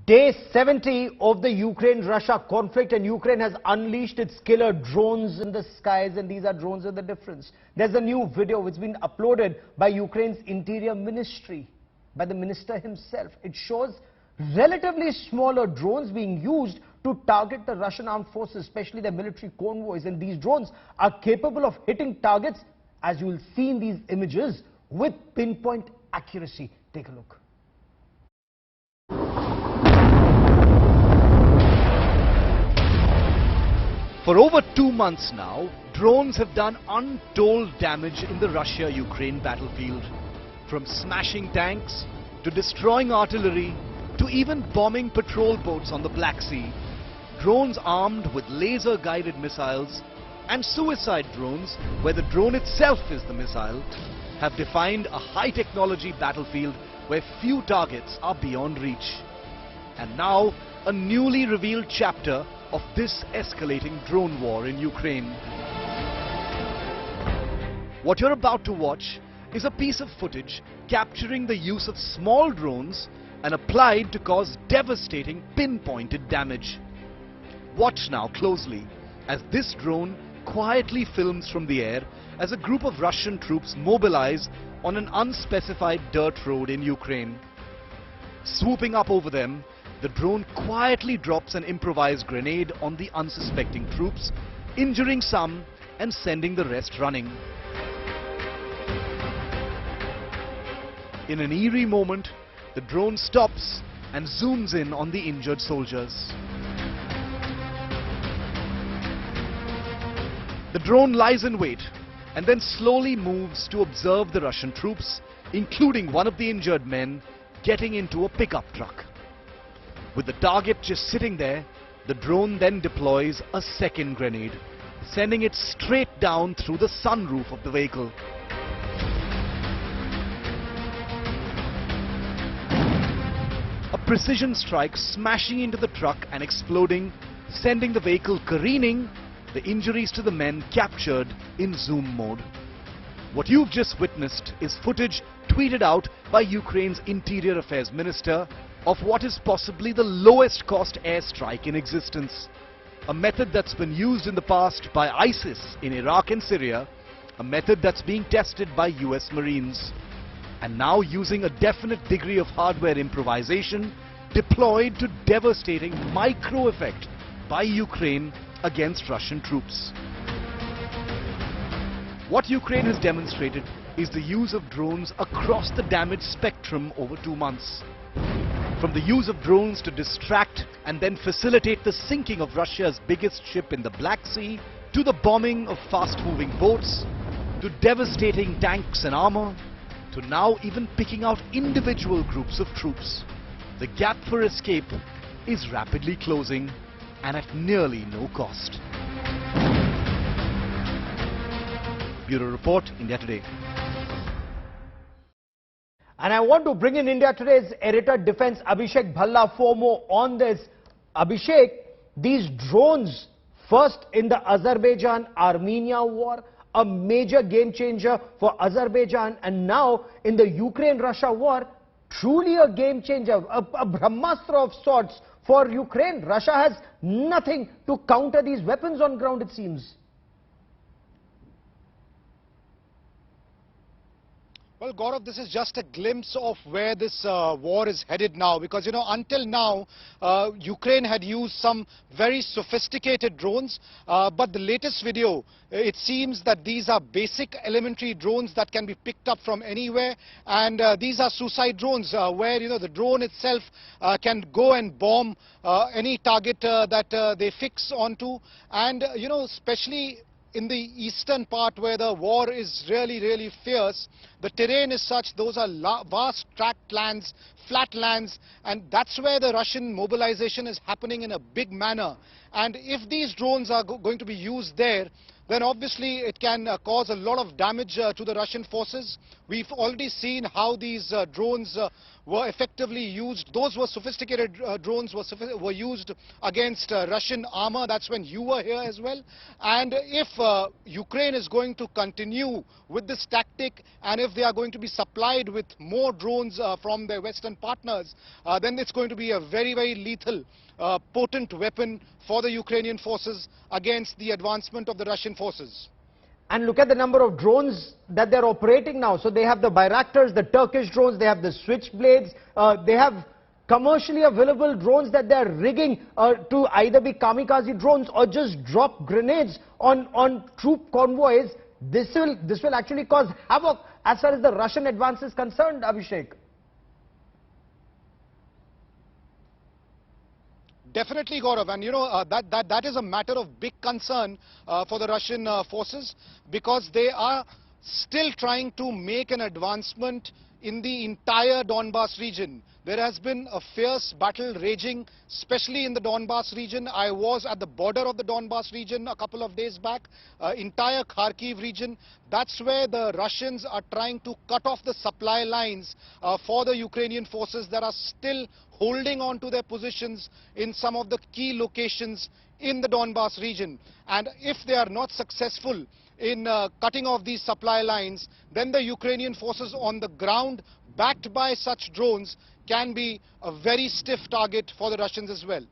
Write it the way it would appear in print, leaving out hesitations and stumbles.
Day 70 of the Ukraine-Russia conflict, and Ukraine has unleashed its killer drones in the skies, and these are drones with the difference. There's a new video which has been uploaded by Ukraine's Interior Ministry, by the minister himself. It shows relatively smaller drones being used to target the Russian armed forces, especially their military convoys, and these drones are capable of hitting targets, as you will see in these images, with pinpoint accuracy. Take a look. For over 2 months now, drones have done untold damage in the Russia-Ukraine battlefield. From smashing tanks, to destroying artillery, to even bombing patrol boats on the Black Sea. Drones armed with laser-guided missiles and suicide drones, where the drone itself is the missile, have defined a high-technology battlefield where few targets are beyond reach. And now, a newly revealed chapter of this escalating drone war in Ukraine. What you're about to watch is a piece of footage capturing the use of small drones and applied to cause devastating pinpointed damage. Watch now closely as this drone quietly films from the air as a group of Russian troops mobilize on an unspecified dirt road in Ukraine. Swooping up over them, the drone quietly drops an improvised grenade on the unsuspecting troops, injuring some and sending the rest running. In an eerie moment, the drone stops and zooms in on the injured soldiers. The drone lies in wait and then slowly moves to observe the Russian troops, including one of the injured men, getting into a pickup truck. With the target just sitting there, the drone then deploys a second grenade, sending it straight down through the sunroof of the vehicle. A precision strike smashing into the truck and exploding, sending the vehicle careening, the injuries to the men captured in zoom mode. What you've just witnessed is footage tweeted out by Ukraine's Interior Affairs Minister of what is possibly the lowest cost airstrike in existence. A method that's been used in the past by ISIS in Iraq and Syria, a method that's being tested by US Marines, and now using a definite degree of hardware improvisation deployed to devastating micro effect by Ukraine against Russian troops. What Ukraine has demonstrated is the use of drones across the damage spectrum over 2 months. From the use of drones to distract and then facilitate the sinking of Russia's biggest ship in the Black Sea, to the bombing of fast-moving boats, to devastating tanks and armor, to now even picking out individual groups of troops. The gap for escape is rapidly closing and at nearly no cost. Bureau Report, India Today. And I want to bring in India Today's editor defense Abhishek Bhalla for more on this. Abhishek, these drones, first in the Azerbaijan-Armenia war, a major game changer for Azerbaijan, and now in the Ukraine-Russia war, truly a game changer, a Brahmastra of sorts for Ukraine. Russia has nothing to counter these weapons on ground, it seems. Well, Gaurav, this is just a glimpse of where this war is headed now, because, you know, until now, Ukraine had used some very sophisticated drones, but the latest video, it seems that these are basic elementary drones that can be picked up from anywhere, and these are suicide drones, where, you know, the drone itself can go and bomb any target that they fix onto, and, you know, especially in the eastern part where the war is really fierce, the terrain is such, those are vast tract lands, flat lands, and that's where the Russian mobilization is happening in a big manner. And if these drones are going to be used there, then obviously it can cause a lot of damage to the Russian forces, We've already seen how these drones were effectively used. Those were sophisticated drones were used against Russian armor. That's when you were here as well. And if Ukraine is going to continue with this tactic, and if they are going to be supplied with more drones from their Western partners, then it's going to be a very, very lethal, potent weapon for the Ukrainian forces against the advancement of the Russian forces. And look at the number of drones that they're operating now. So they have the Bayraktars, the Turkish drones, they have the Switchblades, they have commercially available drones that they're rigging to either be kamikaze drones or just drop grenades on troop convoys. This will actually cause havoc as far as the Russian advance is concerned, Abhishek. Definitely, Gaurav, and you know that is a matter of big concern for the Russian forces, because they are still trying to make an advancement in the entire Donbas region. There has been a fierce battle raging, especially in the Donbas region. I was at the border of the Donbas region a couple of days back, entire Kharkiv region. That's where the Russians are trying to cut off the supply lines for the Ukrainian forces that are still holding on to their positions in some of the key locations in the Donbas region. And if they are not successful in cutting off these supply lines, then the Ukrainian forces on the ground, backed by such drones, can be a very stiff target for the Russians as well.